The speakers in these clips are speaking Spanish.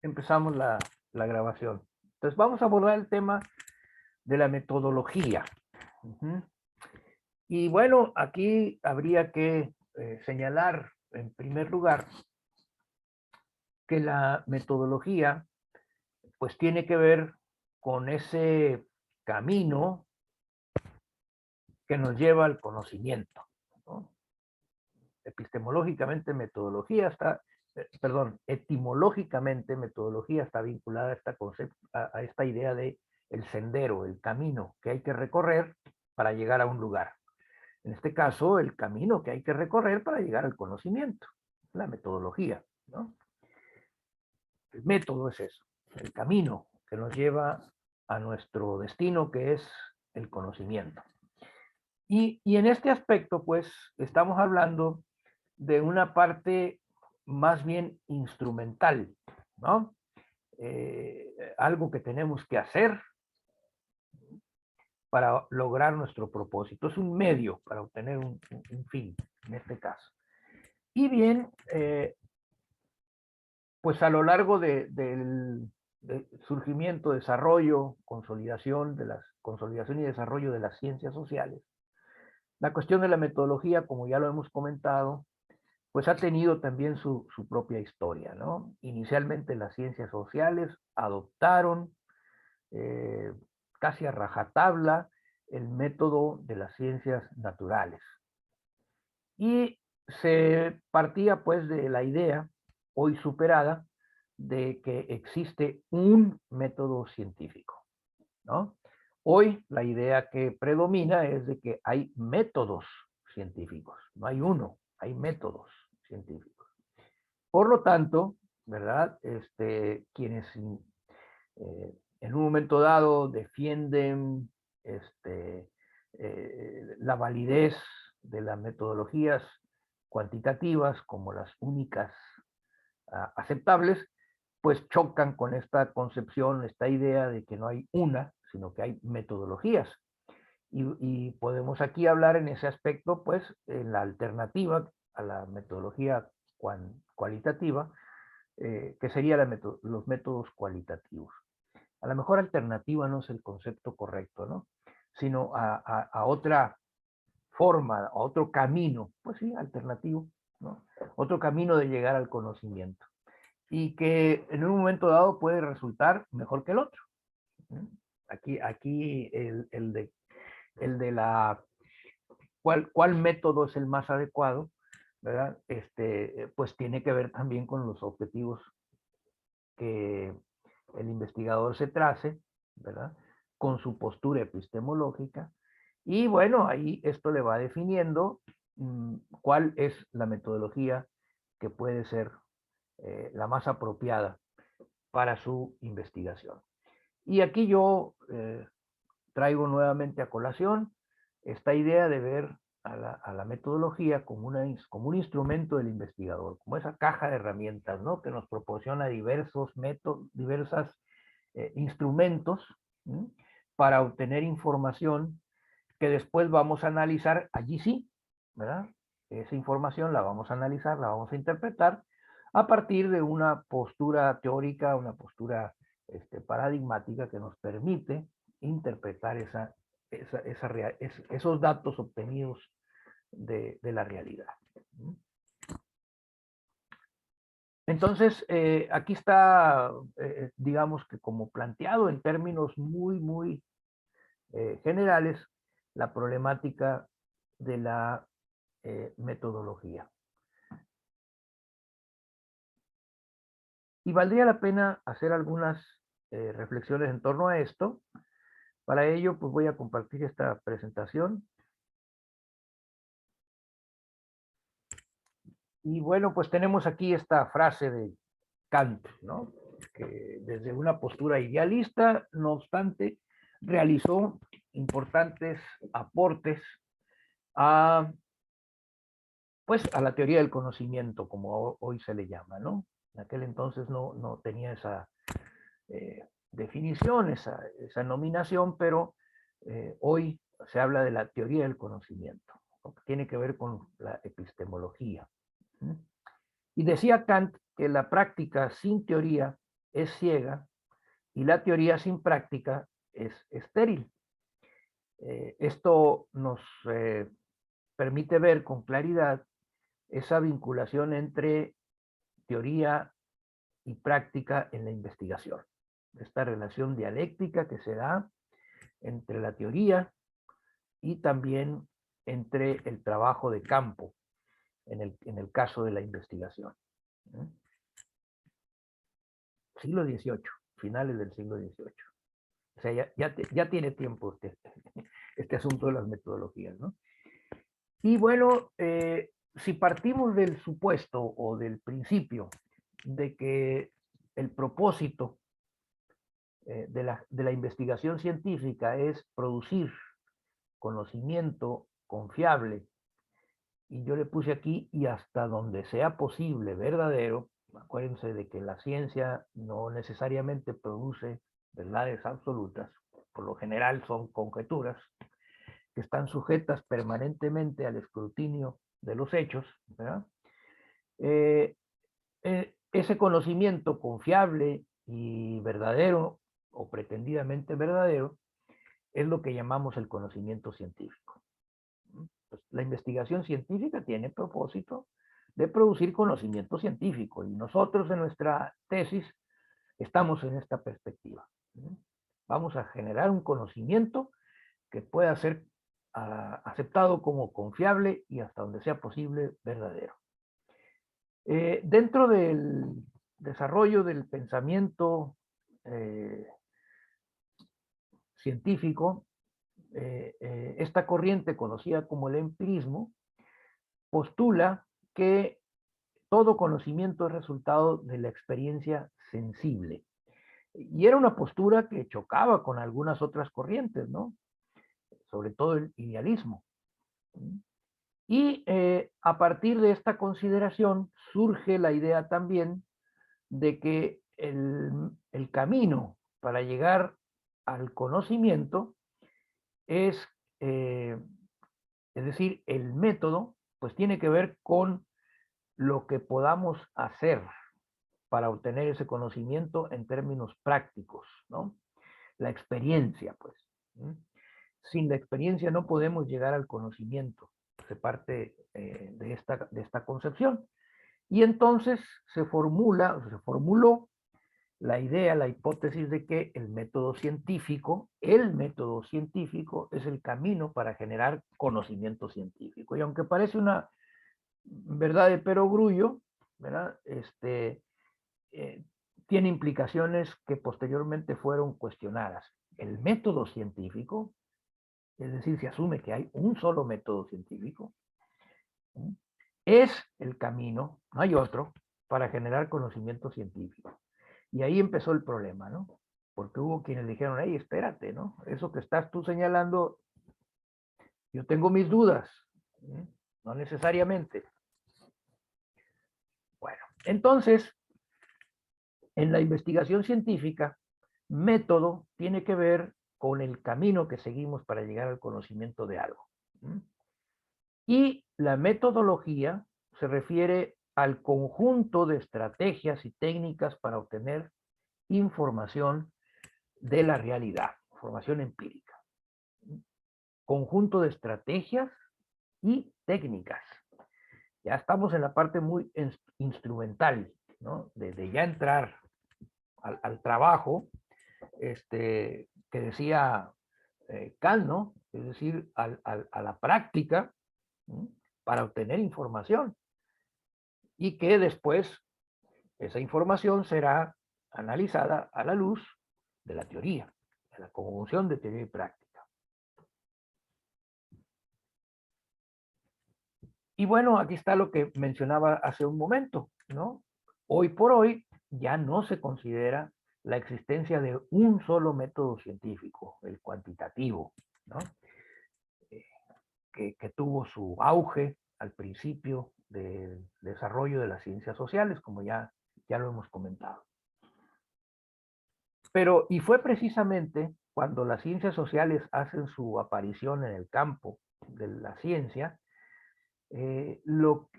empezamos la grabación. Entonces vamos a abordar el tema de la metodología. Y bueno, aquí habría que señalar en primer lugar que la metodología pues tiene que ver con ese camino que nos lleva al conocimiento, ¿no? Epistemológicamente, etimológicamente, metodología está vinculada a esta idea de el sendero, el camino que hay que recorrer para llegar a un lugar. En este caso, el camino que hay que recorrer para llegar al conocimiento, la metodología, ¿no? El método es eso, el camino que nos lleva a nuestro destino, que es el conocimiento. Y en este aspecto, pues, estamos hablando de una parte más bien instrumental, ¿no? Algo que tenemos que hacer para lograr nuestro propósito. Es un medio para obtener un fin, en este caso. Y bien, pues a lo largo del surgimiento, desarrollo, consolidación y desarrollo de las ciencias sociales, la cuestión de la metodología, como ya lo hemos comentado, pues ha tenido también su propia historia, ¿no? Inicialmente las ciencias sociales adoptaron casi a rajatabla el método de las ciencias naturales. Y se partía pues de la idea, hoy superada, de que existe un método científico, ¿no? Hoy la idea que predomina es de que hay métodos científicos, no hay uno, hay métodos científicos. Por lo tanto, ¿verdad? Quienes en un momento dado defienden la validez de las metodologías cuantitativas como las únicas aceptables, pues chocan con esta concepción, esta idea de que no hay una, sino que hay metodologías. Y podemos aquí hablar en ese aspecto, pues, en la alternativa a la metodología cualitativa, que serían los métodos cualitativos. A lo mejor alternativa no es el concepto correcto, ¿no? Sino a otra forma, a otro camino, pues sí, alternativo, ¿no? Otro camino de llegar al conocimiento. Y que en un momento dado puede resultar mejor que el otro. Aquí el de la cuál método es el más adecuado, ¿verdad? Pues tiene que ver también con los objetivos que el investigador se trace, ¿verdad? Con su postura epistemológica. Y bueno, ahí esto le va definiendo cuál es la metodología que puede ser la más apropiada para su investigación. Y aquí yo traigo nuevamente a colación esta idea de ver a la metodología como un instrumento del investigador, como esa caja de herramientas, ¿no? Que nos proporciona diversos métodos, diversos instrumentos, ¿sí? Para obtener información que después vamos a analizar, allí sí, ¿verdad? Esa información la vamos a analizar, la vamos a interpretar a partir de una postura teórica, una postura paradigmática que nos permite interpretar esos datos obtenidos de la realidad. Entonces, aquí está, digamos que como planteado en términos muy generales, la problemática de la metodología. Y valdría la pena hacer algunas reflexiones en torno a esto. Para ello, pues voy a compartir esta presentación. Y bueno, pues tenemos aquí esta frase de Kant, ¿no? Que desde una postura idealista, no obstante, realizó importantes aportes a, pues, a la teoría del conocimiento, como hoy se le llama, ¿no? En aquel entonces no tenía esa definición, esa nominación, pero hoy se habla de la teoría del conocimiento, ¿no? Que tiene que ver con la epistemología. Y decía Kant que la práctica sin teoría es ciega y la teoría sin práctica es estéril. Esto nos permite ver con claridad esa vinculación entre teoría y práctica en la investigación. Esta relación dialéctica que se da entre la teoría y también entre el trabajo de campo, en el caso de la investigación. Siglo XVIII, finales del siglo XVIII. O sea, ya tiene tiempo este asunto de las metodologías, ¿no? Y bueno, si partimos del supuesto o del principio de que el propósito de la investigación científica es producir conocimiento confiable, y yo le puse aquí, y hasta donde sea posible, verdadero. Acuérdense de que la ciencia no necesariamente produce verdades absolutas, por lo general son conjeturas que están sujetas permanentemente al escrutinio de los hechos, ¿verdad? Ese conocimiento confiable y verdadero, o pretendidamente verdadero, es lo que llamamos el conocimiento científico. Pues la investigación científica tiene propósito de producir conocimiento científico, y nosotros en nuestra tesis estamos en esta perspectiva. Vamos a generar un conocimiento que pueda ser aceptado como confiable y, hasta donde sea posible, verdadero. Dentro del desarrollo del pensamiento científico, esta corriente conocida como el empirismo postula que todo conocimiento es resultado de la experiencia sensible. Y era una postura que chocaba con algunas otras corrientes, ¿no? Sobre todo el idealismo. Y a partir de esta consideración surge la idea también de que el camino para llegar al conocimiento es decir, el método, pues tiene que ver con lo que podamos hacer para obtener ese conocimiento en términos prácticos, ¿no? La experiencia, pues. Sin la experiencia no podemos llegar al conocimiento. Se parte de esta concepción. Y entonces se formuló la idea, la hipótesis de que el método científico es el camino para generar conocimiento científico. Y aunque parece una verdad de perogrullo, ¿verdad? Tiene implicaciones que posteriormente fueron cuestionadas. El método científico, es decir, se asume que hay un solo método científico, es el camino, no hay otro, para generar conocimiento científico. Y ahí empezó el problema, ¿no? Porque hubo quienes dijeron, hey, espérate, ¿no? Eso que estás tú señalando, yo tengo mis dudas, no necesariamente. Bueno, entonces, en la investigación científica, método tiene que ver con el camino que seguimos para llegar al conocimiento de algo. Y la metodología se refiere al conjunto de estrategias y técnicas para obtener información de la realidad, información empírica. Conjunto de estrategias y técnicas. Ya estamos en la parte muy instrumental, ¿no? De ya entrar al trabajo, que decía Kant, ¿no? Es decir, a la práctica, ¿no? Para obtener información, y que después esa información será analizada a la luz de la teoría, de la conjunción de teoría y práctica. Y bueno, aquí está lo que mencionaba hace un momento, ¿no? Hoy por hoy ya no se considera la existencia de un solo método científico, el cuantitativo, ¿no? Que tuvo su auge al principio del desarrollo de las ciencias sociales, como ya lo hemos comentado. Pero, y fue precisamente cuando las ciencias sociales hacen su aparición en el campo de la ciencia, lo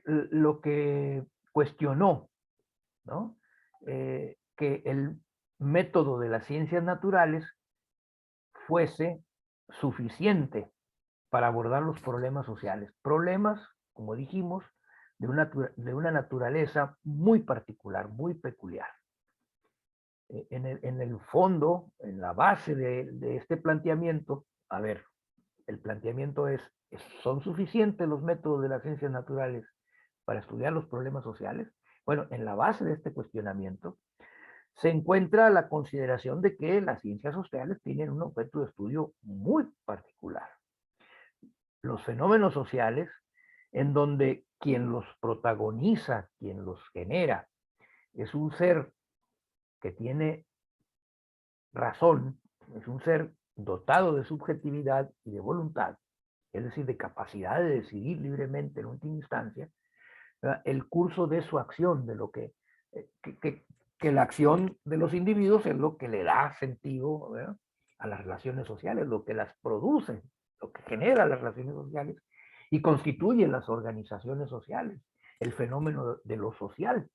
que cuestionó ¿no? Que el método de las ciencias naturales fuese suficiente para abordar los problemas sociales. Problemas, como dijimos, de una naturaleza muy particular, muy peculiar. En el fondo, en la base de este planteamiento, a ver, el planteamiento es, ¿son suficientes los métodos de las ciencias naturales para estudiar los problemas sociales? Bueno, en la base de este cuestionamiento se encuentra la consideración de que las ciencias sociales tienen un objeto de estudio muy particular. Los fenómenos sociales, en donde quien los protagoniza, quien los genera, es un ser que tiene razón, es un ser dotado de subjetividad y de voluntad, es decir, de capacidad de decidir libremente en última instancia, ¿verdad? El curso de su acción, de lo que la acción de los individuos es lo que le da sentido, ¿verdad?, a las relaciones sociales, lo que las produce, lo que genera las relaciones sociales y constituye las organizaciones sociales, el fenómeno de lo social.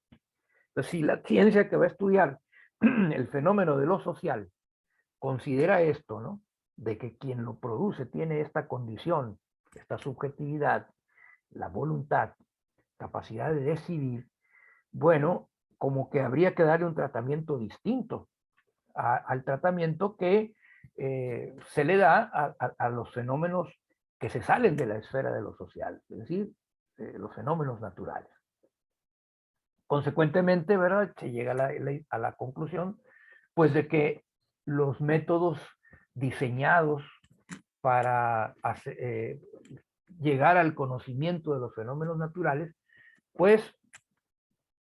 Entonces, si la ciencia que va a estudiar el fenómeno de lo social considera esto, ¿no?, de que quien lo produce tiene esta condición, esta subjetividad, la voluntad, capacidad de decidir, bueno, como que habría que darle un tratamiento distinto al tratamiento que se le da a los fenómenos que se salen de la esfera de lo social, es decir, los fenómenos naturales. Consecuentemente, ¿verdad?, se llega a la conclusión, pues, de que los métodos diseñados para llegar al conocimiento de los fenómenos naturales, pues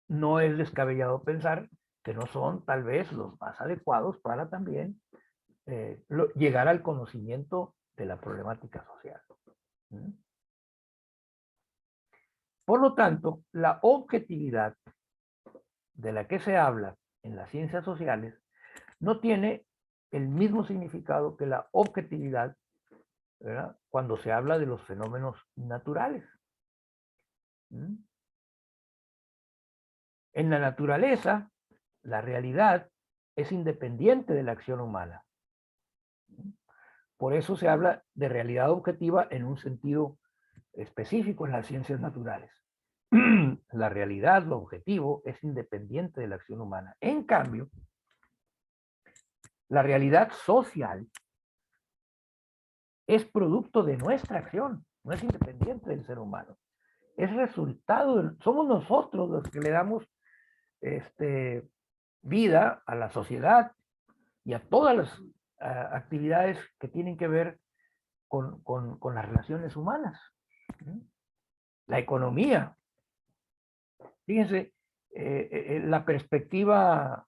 no es descabellado pensar que no son tal vez los más adecuados para también llegar al conocimiento de la problemática social. ¿Mm? Por lo tanto, la objetividad de la que se habla en las ciencias sociales no tiene el mismo significado que la objetividad, ¿verdad?, cuando se habla de los fenómenos naturales. ¿Mm? En la naturaleza, la realidad es independiente de la acción humana. Por eso se habla de realidad objetiva en un sentido específico en las ciencias naturales. La realidad, lo objetivo, es independiente de la acción humana. En cambio, la realidad social es producto de nuestra acción, no es independiente del ser humano. Es resultado, somos nosotros los que le damos vida a la sociedad y a todas las actividades que tienen que ver con las relaciones humanas. La economía. Fíjense, la perspectiva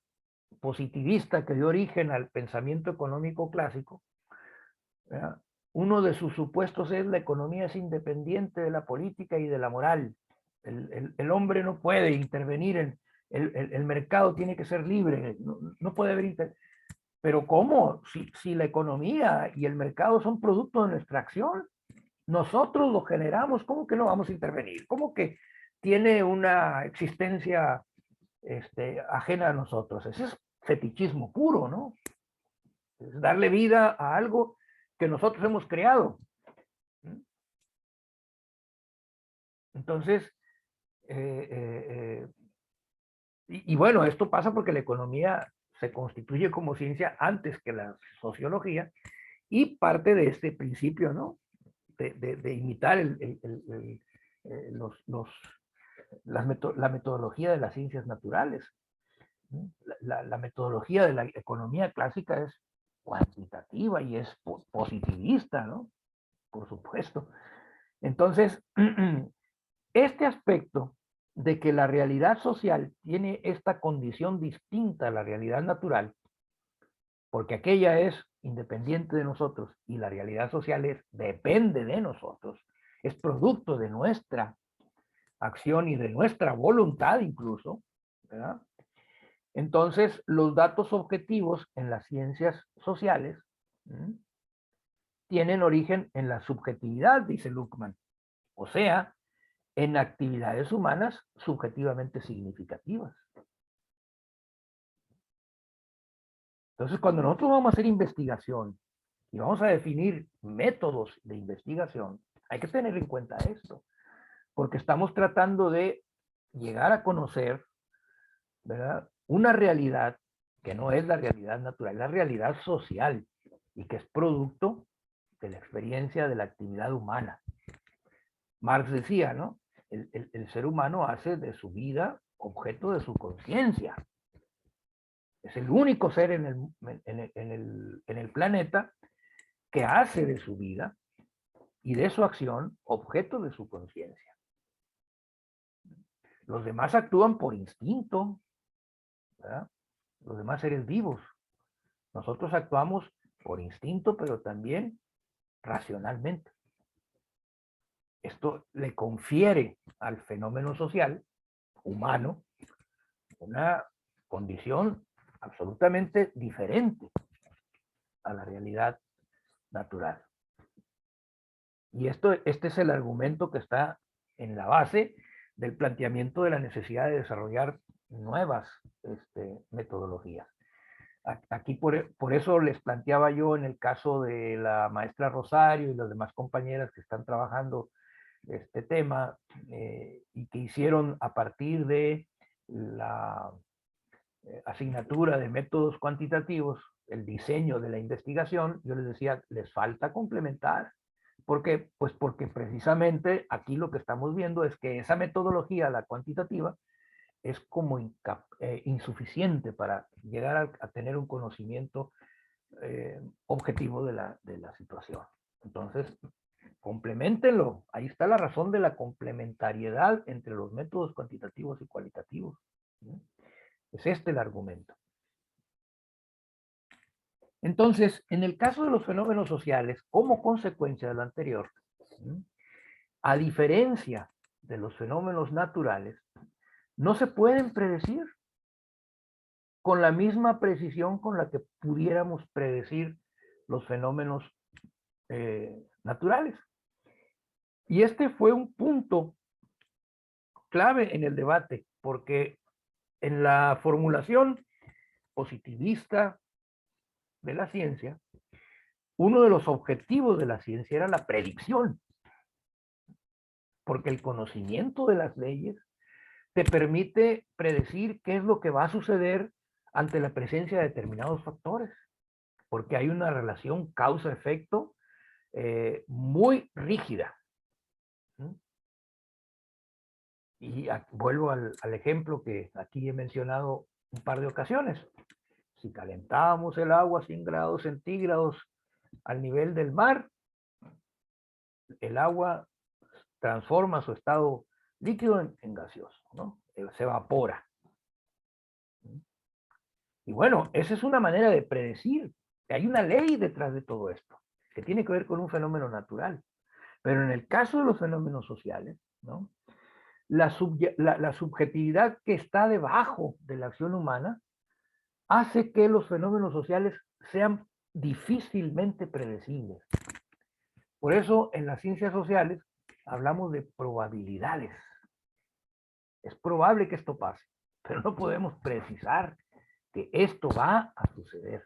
positivista que dio origen al pensamiento económico clásico, ¿verdad?, uno de sus supuestos es la economía es independiente de la política y de la moral. El hombre no puede intervenir en el mercado, tiene que ser libre, no puede haber pero ¿cómo? Si la economía y el mercado son producto de nuestra acción, nosotros lo generamos, ¿cómo que no vamos a intervenir? ¿Cómo que tiene una existencia ajena a nosotros? Ese es fetichismo puro, ¿no? Es darle vida a algo que nosotros hemos creado. Entonces, y bueno, esto pasa porque la economía se constituye como ciencia antes que la sociología y parte de este principio, ¿no?, de imitar la metodología de las ciencias naturales. La metodología de la economía clásica es cuantitativa y es positivista, ¿no?, por supuesto. Entonces, este aspecto de que la realidad social tiene esta condición distinta a la realidad natural, porque aquella es independiente de nosotros y la realidad social depende de nosotros, es producto de nuestra acción y de nuestra voluntad incluso, ¿verdad? Entonces, los datos objetivos en las ciencias sociales tienen origen en la subjetividad, dice Luckmann, o sea, en actividades humanas subjetivamente significativas. Entonces, cuando nosotros vamos a hacer investigación y vamos a definir métodos de investigación, hay que tener en cuenta esto, porque estamos tratando de llegar a conocer, ¿verdad?, una realidad que no es la realidad natural, la realidad social y que es producto de la experiencia de la actividad humana. Marx decía, ¿no? El ser humano hace de su vida objeto de su conciencia. Es el único ser en el planeta que hace de su vida y de su acción objeto de su conciencia. Los demás actúan por instinto, ¿verdad? Los demás seres vivos. Nosotros actuamos por instinto, pero también racionalmente. Esto le confiere al fenómeno social humano una condición absolutamente diferente a la realidad natural. Y este es el argumento que está en la base del planteamiento de la necesidad de desarrollar nuevas metodologías. Aquí por eso les planteaba yo en el caso de la maestra Rosario y las demás compañeras que están trabajando este tema y que hicieron a partir de la asignatura de métodos cuantitativos, el diseño de la investigación, yo les decía, les falta complementar. ¿Por qué? Pues porque precisamente aquí lo que estamos viendo es que esa metodología, la cuantitativa, es como insuficiente para llegar a tener un conocimiento objetivo de la situación. Entonces, complementenlo. Ahí está la razón de la complementariedad entre los métodos cuantitativos y cualitativos. ¿Sí? Es este el argumento. Entonces, en el caso de los fenómenos sociales, como consecuencia de lo anterior, a diferencia de los fenómenos naturales, no se pueden predecir con la misma precisión con la que pudiéramos predecir los fenómenos naturales. Y este fue un punto clave en el debate, porque en la formulación positivista de la ciencia, uno de los objetivos de la ciencia era la predicción, porque el conocimiento de las leyes te permite predecir qué es lo que va a suceder ante la presencia de determinados factores, porque hay una relación causa-efecto muy rígida. Y vuelvo al ejemplo que aquí he mencionado un par de ocasiones. Si calentábamos el agua a 100 grados centígrados al nivel del mar, el agua transforma su estado líquido en gaseoso, ¿no? Se evapora. Y bueno, esa es una manera de predecir. Hay una ley detrás de todo esto, que tiene que ver con un fenómeno natural. Pero en el caso de los fenómenos sociales, ¿no?, la subjetividad que está debajo de la acción humana hace que los fenómenos sociales sean difícilmente predecibles. Por eso en las ciencias sociales hablamos de probabilidades. Es probable que esto pase, pero no podemos precisar que esto va a suceder.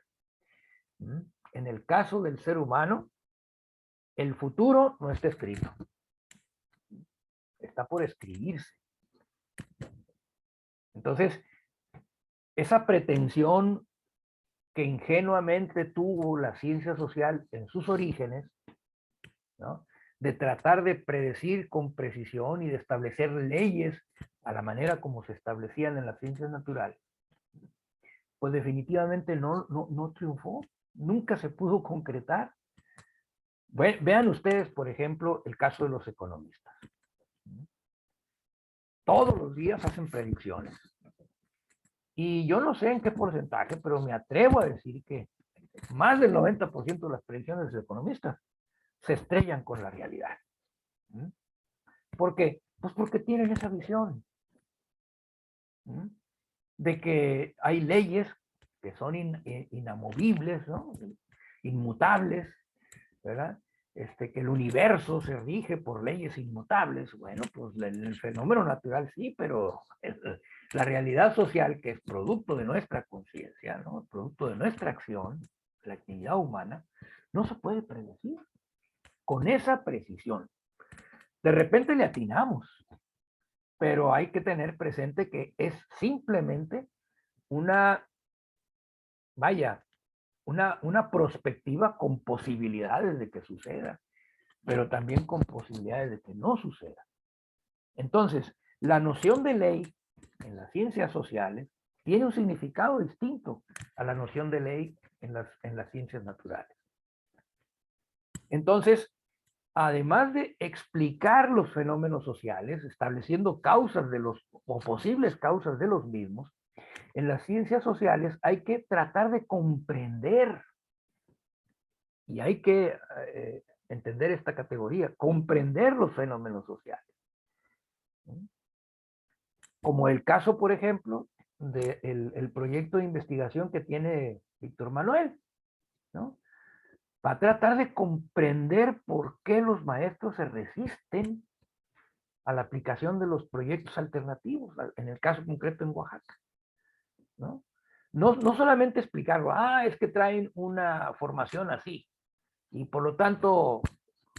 En el caso del ser humano, el futuro no está escrito. Está por escribirse. Entonces, esa pretensión que ingenuamente tuvo la ciencia social en sus orígenes, ¿no?, de tratar de predecir con precisión y de establecer leyes a la manera como se establecían en las ciencias naturales, pues definitivamente no triunfó, nunca se pudo concretar. Vean ustedes, por ejemplo, el caso de los economistas. Todos los días hacen predicciones. Y yo no sé en qué porcentaje, pero me atrevo a decir que más del 90% de las predicciones de los economistas se estrellan con la realidad. ¿Por qué? Pues porque tienen esa visión de que hay leyes que son inamovibles, ¿no?, inmutables, ¿verdad? Que el universo se rige por leyes inmutables. Bueno, pues el fenómeno natural sí, pero La realidad social, que es producto de nuestra conciencia, ¿no? Producto de nuestra acción, la actividad humana, no se puede predecir con esa precisión. De repente le atinamos, pero hay que tener presente que es simplemente una, vaya, una perspectiva con posibilidades de que suceda, pero también con posibilidades de que no suceda. Entonces, la noción de ley en las ciencias sociales tiene un significado distinto a la noción de ley en las ciencias naturales. Entonces, además de explicar los fenómenos sociales, estableciendo causas de los, o posibles causas de los mismos, en las ciencias sociales hay que tratar de comprender, y hay que entender esta categoría, comprender los fenómenos sociales. Como el caso, por ejemplo, del proyecto de investigación que tiene Víctor Manuel, ¿no? Va a tratar de comprender por qué los maestros se resisten a la aplicación de los proyectos alternativos, en el caso concreto en Oaxaca, ¿no? No solamente explicarlo, es que traen una formación así, y por lo tanto,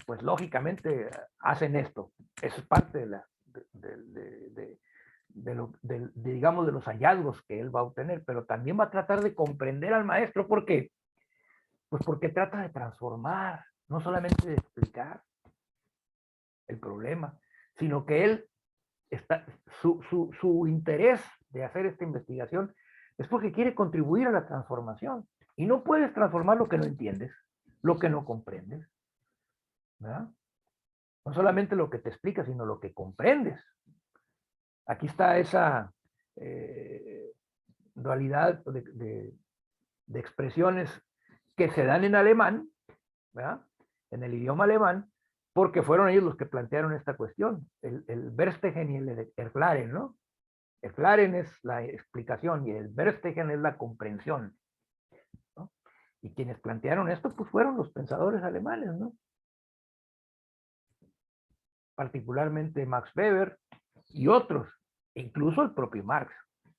pues lógicamente hacen esto. Eso es parte digamos, de los hallazgos que él va a obtener, pero también va a tratar de comprender al maestro. ¿Por qué? Pues porque trata de transformar, no solamente de explicar el problema, sino que él está, su interés de hacer esta investigación es porque quiere contribuir a la transformación. Y no puedes transformar lo que no entiendes, lo que no comprendes, ¿verdad? No solamente lo que te explica, sino lo que comprendes. Aquí está esa dualidad de expresiones que se dan en alemán, ¿verdad? En el idioma alemán, porque fueron ellos los que plantearon esta cuestión, el Verstehen y el Erklären, ¿no? Erklären es la explicación y el Verstehen es la comprensión, ¿no? Y quienes plantearon esto, pues fueron los pensadores alemanes, ¿no? Particularmente Max Weber y otros, incluso el propio Marx,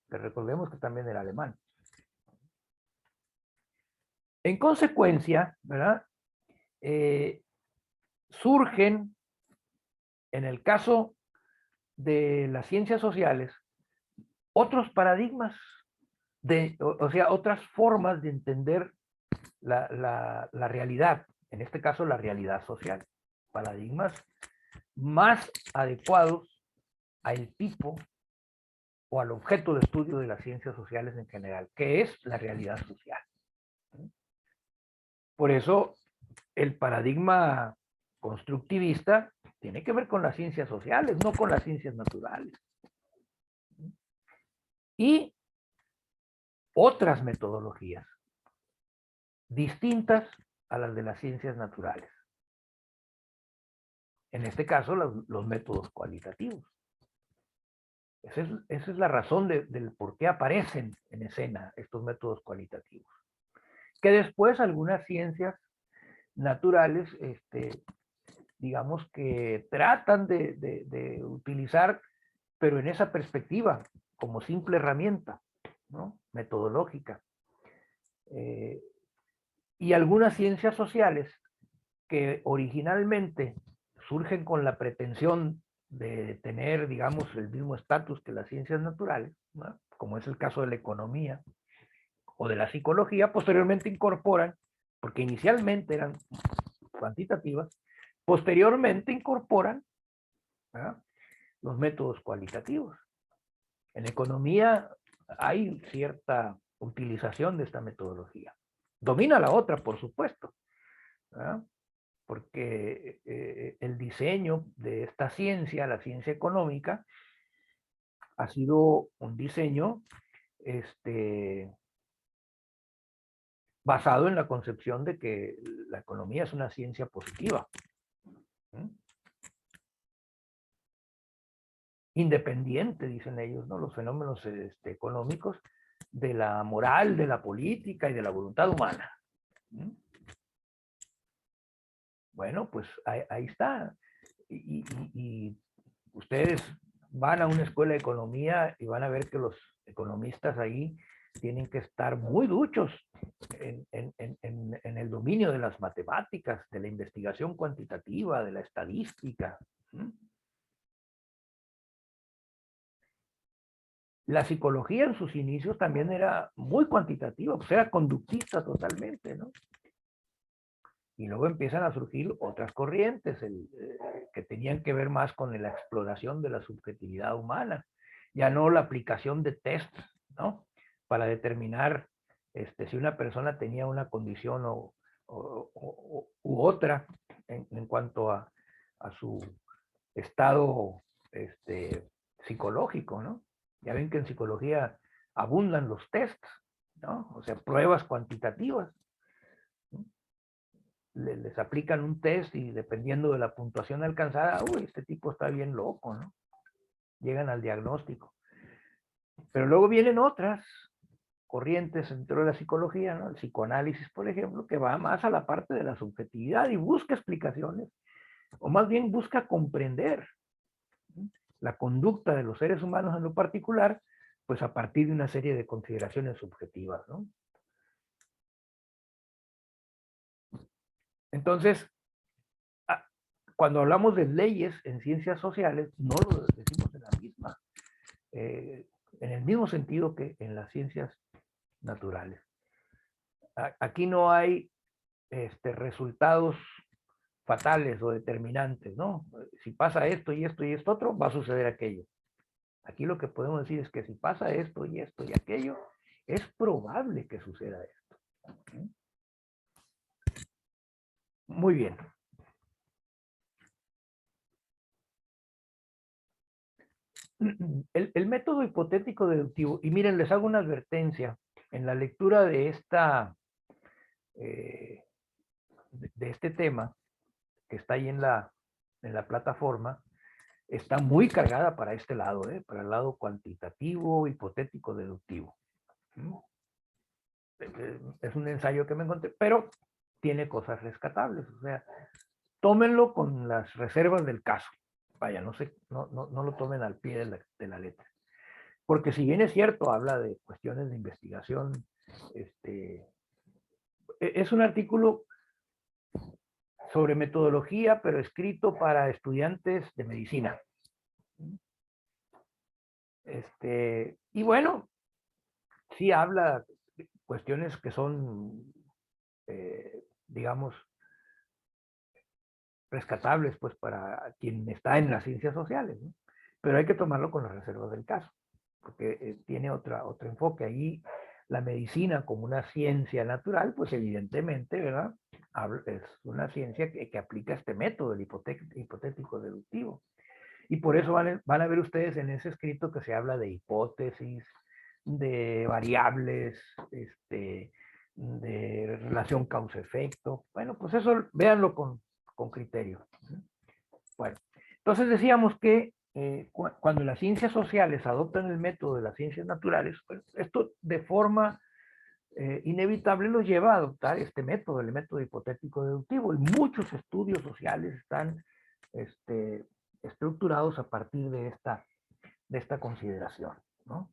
que recordemos que también era alemán. En consecuencia, ¿verdad? Surgen, en el caso de las ciencias sociales, otros paradigmas, o sea, otras formas de entender la realidad, en este caso la realidad social, paradigmas más adecuados al tipo o al objeto de estudio de las ciencias sociales en general, que es la realidad social. Por eso, el paradigma constructivista tiene que ver con las ciencias sociales, no con las ciencias naturales. Y otras metodologías distintas a las de las ciencias naturales. En este caso, los métodos cualitativos. Esa es la razón del por qué aparecen en escena estos métodos cualitativos. Que después algunas ciencias naturales, digamos que tratan de utilizar, pero en esa perspectiva, como simple herramienta, ¿no? Metodológica. Y algunas ciencias sociales que originalmente surgen con la pretensión de tener, digamos, el mismo estatus que las ciencias naturales, ¿no? Como es el caso de la economía o de la psicología, posteriormente incorporan, porque inicialmente eran cuantitativas, posteriormente incorporan, ¿verdad?, los métodos cualitativos. En economía hay cierta utilización de esta metodología. Domina la otra, por supuesto, ¿verdad?, porque el diseño de esta ciencia, la ciencia económica, ha sido un diseño basado en la concepción de que la economía es una ciencia positiva. Independiente, dicen ellos, ¿no?, los fenómenos económicos de la moral, de la política y de la voluntad humana. Bueno, pues ahí está. Y ustedes van a una escuela de economía y van a ver que los economistas ahí tienen que estar muy duchos en el dominio de las matemáticas, de la investigación cuantitativa, de la estadística. La psicología en sus inicios también era muy cuantitativa, pues era conductista totalmente, ¿no? Y luego empiezan a surgir otras corrientes que tenían que ver más con la exploración de la subjetividad humana, ya no la aplicación de test, ¿no? Para determinar si una persona tenía una condición u otra en cuanto a su estado psicológico, ¿no? Ya ven que en psicología abundan los tests, ¿no? O sea, pruebas cuantitativas. Les aplican un test y dependiendo de la puntuación alcanzada, uy, este tipo está bien loco, ¿no? Llegan al diagnóstico. Pero luego vienen otras corrientes dentro de la psicología, ¿no? El psicoanálisis, por ejemplo, que va más a la parte de la subjetividad y busca explicaciones, o más bien busca comprender la conducta de los seres humanos en lo particular, pues a partir de una serie de consideraciones subjetivas, ¿no? Entonces, cuando hablamos de leyes en ciencias sociales, no lo decimos en el mismo sentido que en las ciencias naturales. Aquí no hay resultados fatales o determinantes, ¿no? Si pasa esto y esto y esto otro, va a suceder aquello. Aquí lo que podemos decir es que si pasa esto y esto y aquello, es probable que suceda esto. Muy bien. El método hipotético deductivo, y miren, les hago una advertencia, en la lectura de de este tema, que está ahí en la plataforma, está muy cargada para este lado, para el lado cuantitativo, hipotético, deductivo. Es un ensayo que me encontré, pero tiene cosas rescatables, o sea, tómenlo con las reservas del caso. Vaya, no lo tomen al pie de la letra. Porque si bien es cierto, habla de cuestiones de investigación, es un artículo sobre metodología, pero escrito para estudiantes de medicina. Y bueno, sí habla de cuestiones que son, digamos, rescatables pues para quien está en las ciencias sociales, ¿no? Pero hay que tomarlo con las reservas del caso, porque tiene otro enfoque. Ahí la medicina como una ciencia natural, pues evidentemente, ¿verdad? Es una ciencia que aplica este método, el hipotético deductivo. Y por eso van a ver ustedes en ese escrito que se habla de hipótesis, de variables, de relación causa-efecto. Bueno, pues eso véanlo con criterio. Bueno, entonces decíamos que cuando las ciencias sociales adoptan el método de las ciencias naturales, pues esto de forma inevitable los lleva a adoptar este método, el método hipotético deductivo. Y muchos estudios sociales están estructurados a partir de esta consideración, ¿no?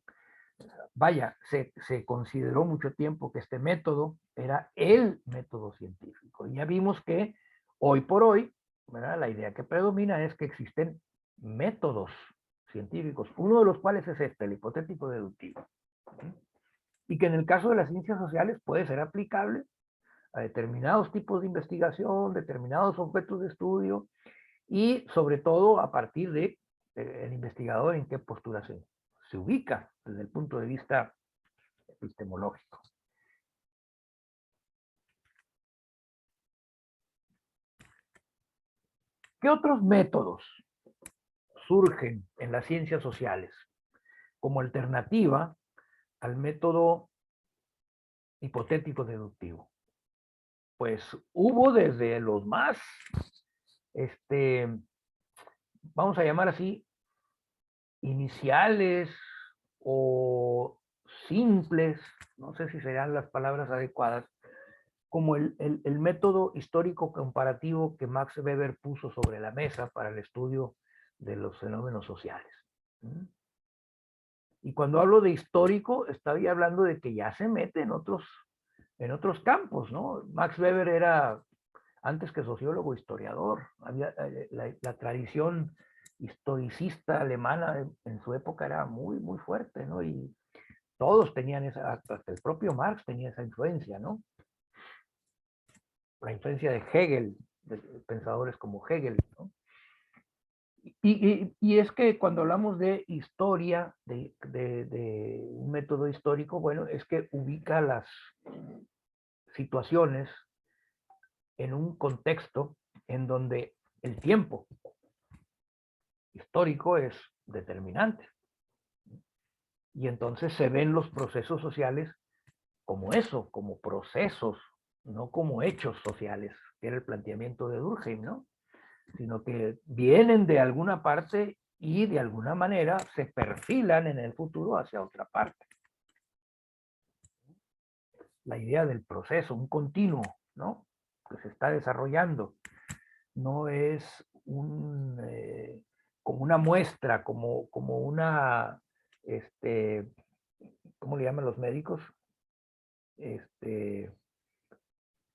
Vaya, se consideró mucho tiempo que este método era el método científico. Y ya vimos que hoy por hoy, ¿verdad? La idea que predomina es que existen métodos científicos, uno de los cuales es el hipotético deductivo. Y que en el caso de las ciencias sociales puede ser aplicable a determinados tipos de investigación, determinados objetos de estudio, y sobre todo a partir de el investigador en qué postura se ubica desde el punto de vista epistemológico. ¿Qué otros métodos surgen en las ciencias sociales como alternativa al método hipotético deductivo? Pues hubo desde los más, vamos a llamar así, iniciales o simples, no sé si serán las palabras adecuadas, como el método histórico comparativo que Max Weber puso sobre la mesa para el estudio de los fenómenos sociales. ¿Mm? Y cuando hablo de histórico, estoy hablando de que ya se mete en otros campos, ¿no? Max Weber era, antes que sociólogo, historiador. Había, la tradición historicista alemana en su época era muy, muy fuerte, ¿no? Y todos tenían esa, hasta el propio Marx tenía esa influencia, ¿no? La influencia de Hegel, de pensadores como Hegel, ¿no? Y es que cuando hablamos de historia, de un método histórico, bueno, es que ubica las situaciones en un contexto en donde el tiempo histórico es determinante. Y entonces se ven los procesos sociales como eso, como procesos, no como hechos sociales, que era el planteamiento de Durkheim, ¿no? Sino que vienen de alguna parte y de alguna manera se perfilan en el futuro hacia otra parte. La idea del proceso, un continuo, ¿no? Que se está desarrollando, no es como una muestra, como una, ¿cómo le llaman los médicos?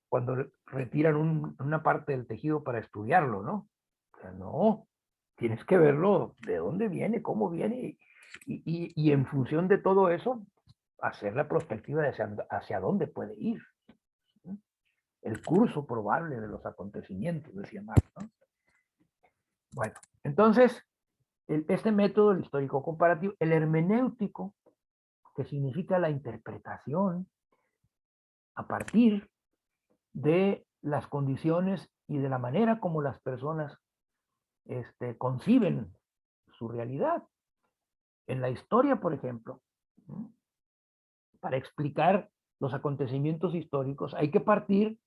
Cuando retiran una parte del tejido para estudiarlo, ¿no? O sea, no, tienes que verlo de dónde viene, cómo viene, y en función de todo eso, hacer la perspectiva de hacia dónde puede ir. ¿No? El curso probable de los acontecimientos, decía Marx, ¿no? Bueno, entonces, este método, el histórico comparativo, el hermenéutico, que significa la interpretación a partir de las condiciones y de la manera como las personas conciben su realidad. En la historia, por ejemplo, ¿no? Para explicar los acontecimientos históricos hay que partir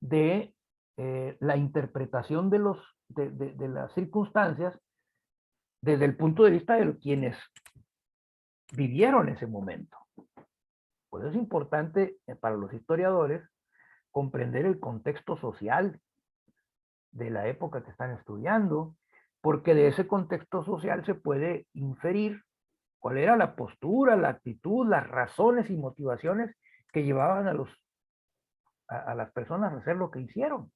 de la interpretación de las circunstancias desde el punto de vista de quienes vivieron ese momento. Por eso es importante para los historiadores comprender el contexto social de la época que están estudiando, porque de ese contexto social se puede inferir cuál era la postura, la actitud, las razones y motivaciones que llevaban a las personas a hacer lo que hicieron.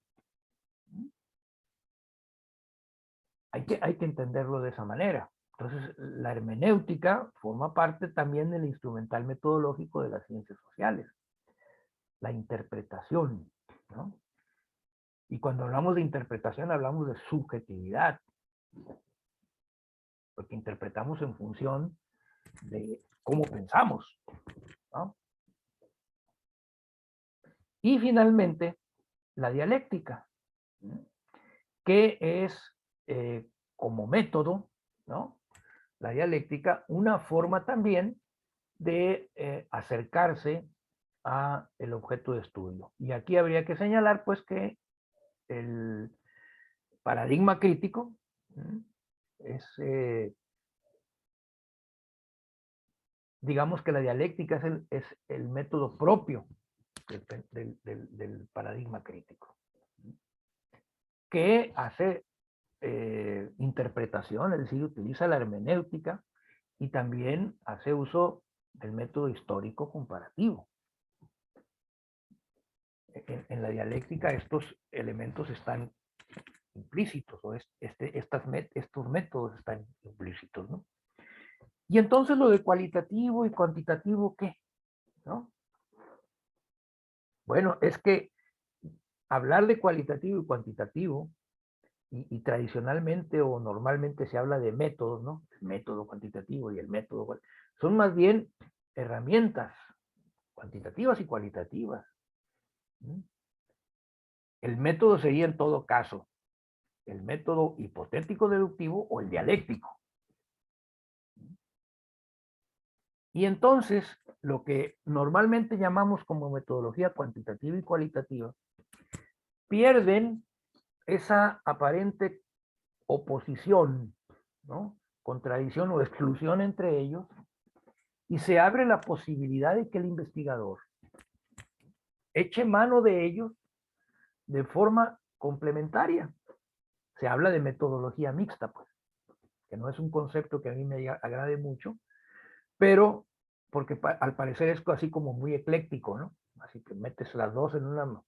Hay que entenderlo de esa manera. Entonces, la hermenéutica forma parte también del instrumental metodológico de las ciencias sociales, la interpretación, ¿no? Y cuando hablamos de interpretación hablamos de subjetividad, porque interpretamos en función de cómo pensamos, ¿no? Y finalmente, la dialéctica, ¿no? Que es como método, ¿no? La dialéctica, una forma también de acercarse a el objeto de estudio. Y aquí habría que señalar, pues, que el paradigma crítico es, digamos que la dialéctica es el método propio del paradigma crítico, que hace interpretación, es decir, utiliza la hermenéutica y también hace uso del método histórico comparativo. En la dialéctica estos elementos están implícitos, o estos métodos están implícitos, ¿no? Y entonces lo de cualitativo y cuantitativo, ¿qué? ¿No? Bueno, es que hablar de cualitativo y cuantitativo, y tradicionalmente o normalmente se habla de métodos, ¿no? El método cuantitativo y el método, son más bien herramientas cuantitativas y cualitativas. ¿No? El método sería en todo caso el método hipotético deductivo o el dialéctico. Y entonces, lo que normalmente llamamos como metodología cuantitativa y cualitativa, pierden esa aparente oposición, ¿no? Contradicción o exclusión entre ellos, y se abre la posibilidad de que el investigador eche mano de ellos de forma complementaria. Se habla de metodología mixta, pues. que no es un concepto que a mí me agrade mucho, pero porque al parecer es así como muy ecléctico, ¿no? Así que metes las dos en una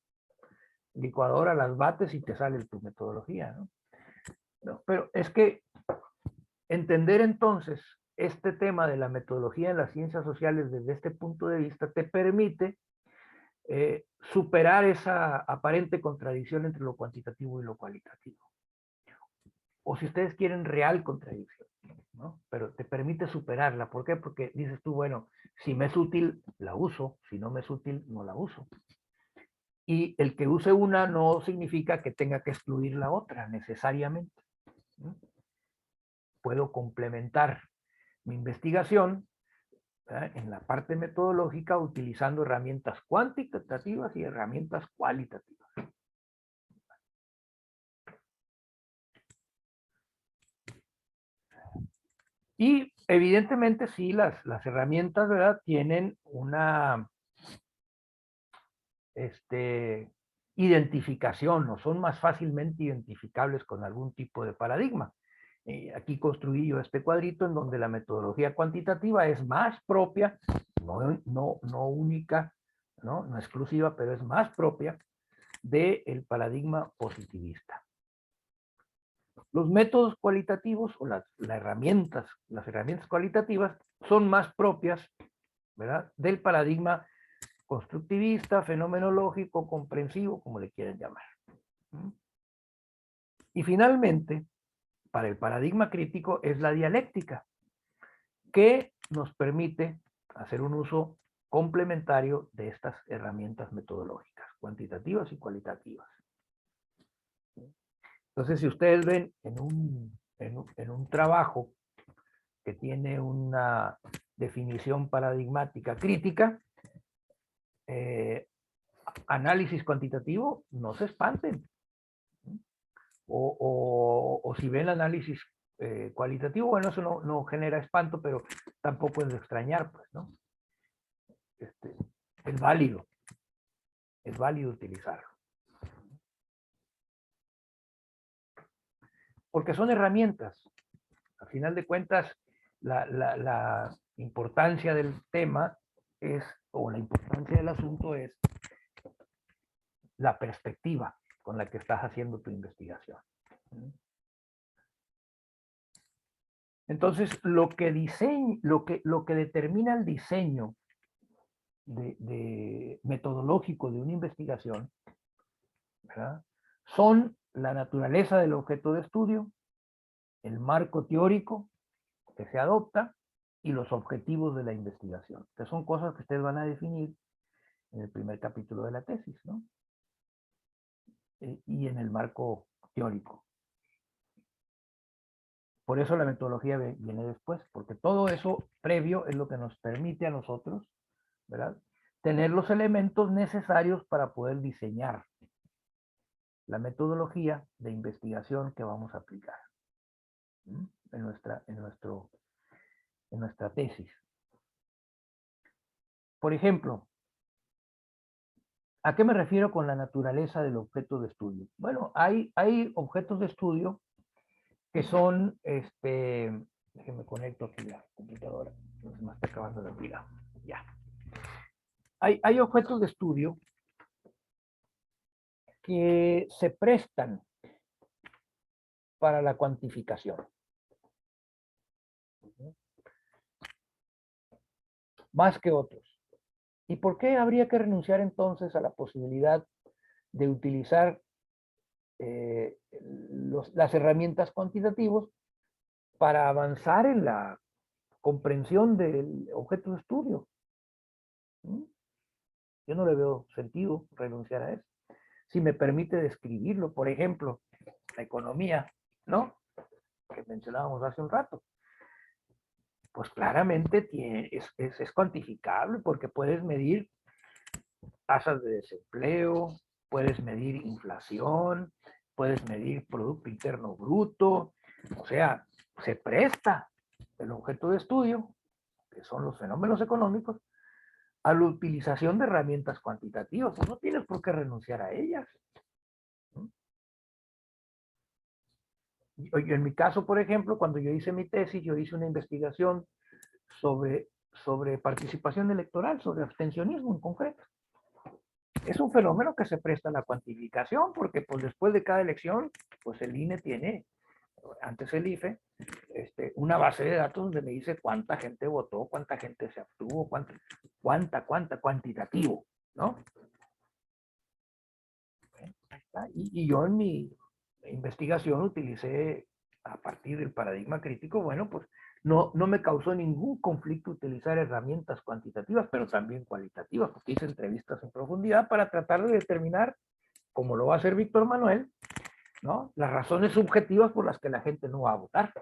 licuadora, las bates y te sale tu metodología, ¿no? No, pero es que entender entonces este tema de la metodología en las ciencias sociales desde este punto de vista te permite superar esa aparente contradicción entre lo cuantitativo y lo cualitativo. O si ustedes quieren, real contradicción, ¿no? Pero te permite superarla. ¿Por qué? Porque dices tú, bueno, si me es útil, la uso. Si no me es útil, no la uso. Y el que use una no significa que tenga que excluir la otra necesariamente, ¿no? Puedo complementar mi investigación, ¿verdad?, en la parte metodológica utilizando herramientas cuantitativas y herramientas cualitativas. Y evidentemente sí, las herramientas, ¿verdad?, tienen una identificación, o son más fácilmente identificables con algún tipo de paradigma. Aquí construí yo este cuadrito en donde la metodología cuantitativa es más propia, no única, no exclusiva, pero es más propia del paradigma positivista. Los métodos cualitativos o las herramientas cualitativas son más propias, ¿verdad?, del paradigma constructivista, fenomenológico, comprensivo, como le quieran llamar. Y finalmente, para el paradigma crítico es la dialéctica, que nos permite hacer un uso complementario de estas herramientas metodológicas, cuantitativas y cualitativas. Entonces, si ustedes ven en un trabajo que tiene una definición paradigmática crítica, análisis cuantitativo, no se espanten. O si ven el análisis cualitativo, bueno, eso no genera espanto, pero tampoco es de extrañar, pues, ¿no? Es válido utilizarlo. Porque son herramientas. Al final de cuentas, la importancia del tema es, o la importancia del asunto es la perspectiva con la que estás haciendo tu investigación. Entonces, lo que determina el diseño metodológico de una investigación, ¿verdad?, son la naturaleza del objeto de estudio, el marco teórico que se adopta y los objetivos de la investigación, que son cosas que ustedes van a definir en el primer capítulo de la tesis, ¿no? Y en el marco teórico. Por eso la metodología viene después, porque todo eso previo es lo que nos permite a nosotros, ¿verdad?, tener los elementos necesarios para poder diseñar la metodología de investigación que vamos a aplicar en nuestra tesis. Por ejemplo, ¿a qué me refiero con la naturaleza del objeto de estudio? Bueno, hay objetos de estudio que son, déjenme conecto aquí la computadora, no se me está acabando la pila, ya. Hay objetos de estudio que se prestan para la cuantificación. Más que otros. ¿Y por qué habría que renunciar entonces a la posibilidad de utilizar las herramientas cuantitativas para avanzar en la comprensión del objeto de estudio? Yo no le veo sentido renunciar a eso. Si me permite describirlo, por ejemplo, la economía, ¿no?, que mencionábamos hace un rato, pues claramente es cuantificable porque puedes medir tasas de desempleo, puedes medir inflación, puedes medir Producto Interno Bruto, o sea, se presta el objeto de estudio, que son los fenómenos económicos, a la utilización de herramientas cuantitativas, pues no tienes por qué renunciar a ellas. en mi caso, por ejemplo, cuando yo hice mi tesis, yo hice una investigación sobre participación electoral, sobre abstencionismo en concreto. Es un fenómeno que se presta a la cuantificación, porque pues después de cada elección, pues el INE tiene, antes el IFE, una base de datos donde me dice cuánta gente votó, cuánta gente se abstuvo, cuantitativo, ¿no? Y yo en mi investigación utilicé, a partir del paradigma crítico, bueno, pues no me causó ningún conflicto utilizar herramientas cuantitativas, pero también cualitativas, porque hice entrevistas en profundidad para tratar de determinar, como lo va a hacer Víctor Manuel, ¿no? Las razones subjetivas por las que la gente no va a votar.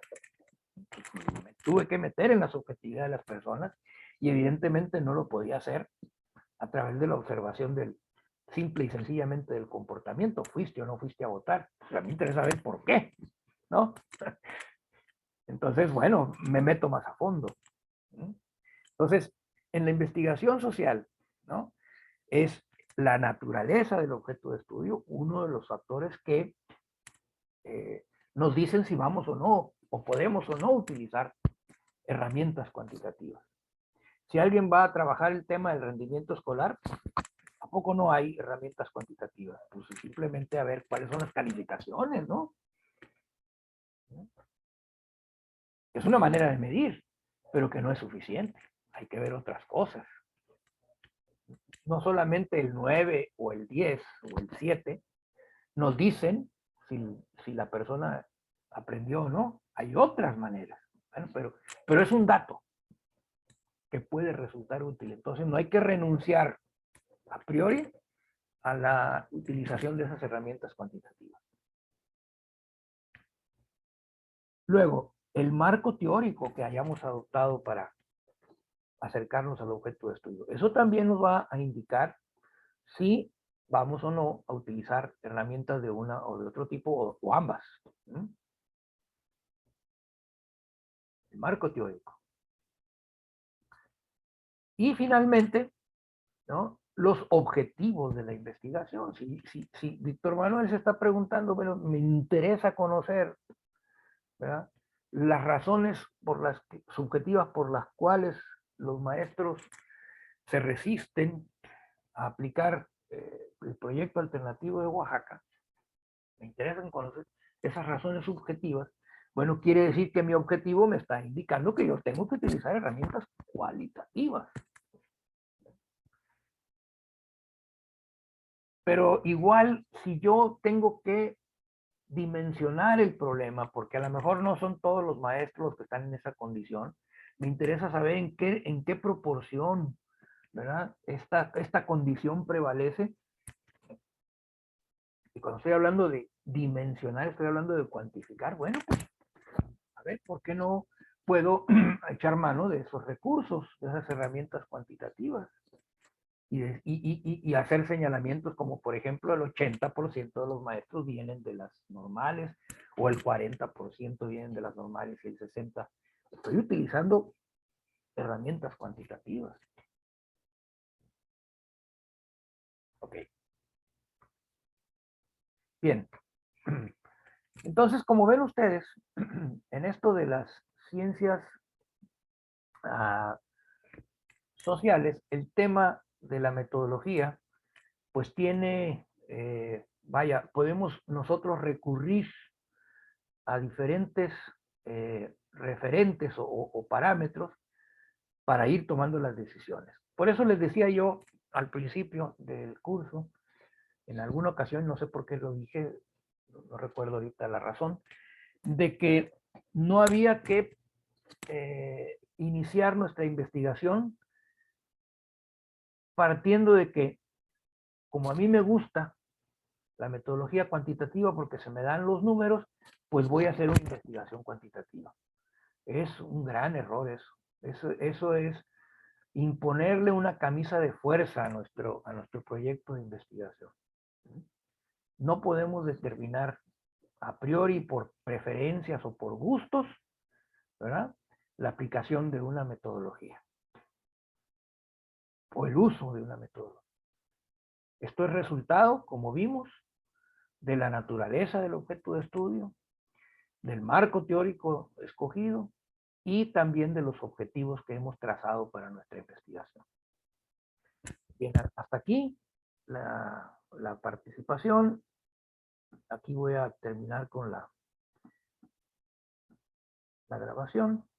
Entonces, me tuve que meter en la subjetividad de las personas y evidentemente no lo podía hacer a través de la observación del simple y sencillamente del comportamiento. ¿Fuiste o no fuiste a votar? Pues a mí me interesa saber por qué, ¿no? Entonces, bueno, me meto más a fondo. Entonces, en la investigación social, ¿no? Es la naturaleza del objeto de estudio uno de los factores que nos dicen si vamos o no, o podemos o no utilizar herramientas cuantitativas. Si alguien va a trabajar el tema del rendimiento escolar, ¿a poco no hay herramientas cuantitativas? Pues simplemente a ver cuáles son las calificaciones, ¿no? Es una manera de medir, pero que no es suficiente. Hay que ver otras cosas. No solamente el 9 o el 10 o el 7 nos dicen si la persona aprendió o no. Hay otras maneras. Bueno, pero es un dato que puede resultar útil. Entonces no hay que renunciar a priori a la utilización de esas herramientas cuantitativas. Luego, el marco teórico que hayamos adoptado para acercarnos al objeto de estudio. Eso también nos va a indicar si vamos o no a utilizar herramientas de una o de otro tipo o ambas. El marco teórico. Y finalmente, ¿no? Los objetivos de la investigación. Si Víctor Manuel se está preguntando, bueno, me interesa conocer, ¿verdad?, las razones subjetivas por las cuales los maestros se resisten a aplicar el proyecto alternativo de Oaxaca, me interesa conocer esas razones subjetivas. Bueno, quiere decir que mi objetivo me está indicando que yo tengo que utilizar herramientas cualitativas. Pero igual, si yo tengo que dimensionar el problema, porque a lo mejor no son todos los maestros los que están en esa condición, me interesa saber en qué proporción, ¿verdad?, esta condición prevalece. Y cuando estoy hablando de dimensionar, estoy hablando de cuantificar. Bueno, pues, a ver, ¿por qué no puedo echar mano de esos recursos, de esas herramientas cuantitativas? Y hacer señalamientos como, por ejemplo, el 80% de los maestros vienen de las normales, o el 40% vienen de las normales y el 60%. Estoy utilizando herramientas cuantitativas. Ok. Bien. Entonces, como ven ustedes, en esto de las ciencias sociales, el tema de la metodología, pues tiene, podemos nosotros recurrir a diferentes referentes o parámetros para ir tomando las decisiones. Por eso les decía yo al principio del curso, en alguna ocasión, no sé por qué lo dije, no recuerdo ahorita la razón, de que no había que iniciar nuestra investigación partiendo de que, como a mí me gusta la metodología cuantitativa porque se me dan los números, pues voy a hacer una investigación cuantitativa. Es un gran error eso. Eso es imponerle una camisa de fuerza a nuestro proyecto de investigación. No podemos determinar a priori por preferencias o por gustos, ¿verdad?, la aplicación de una metodología o el uso de una metodología. Esto es resultado, como vimos, de la naturaleza del objeto de estudio, del marco teórico escogido y también de los objetivos que hemos trazado para nuestra investigación. Bien, hasta aquí la participación. Aquí voy a terminar con la grabación.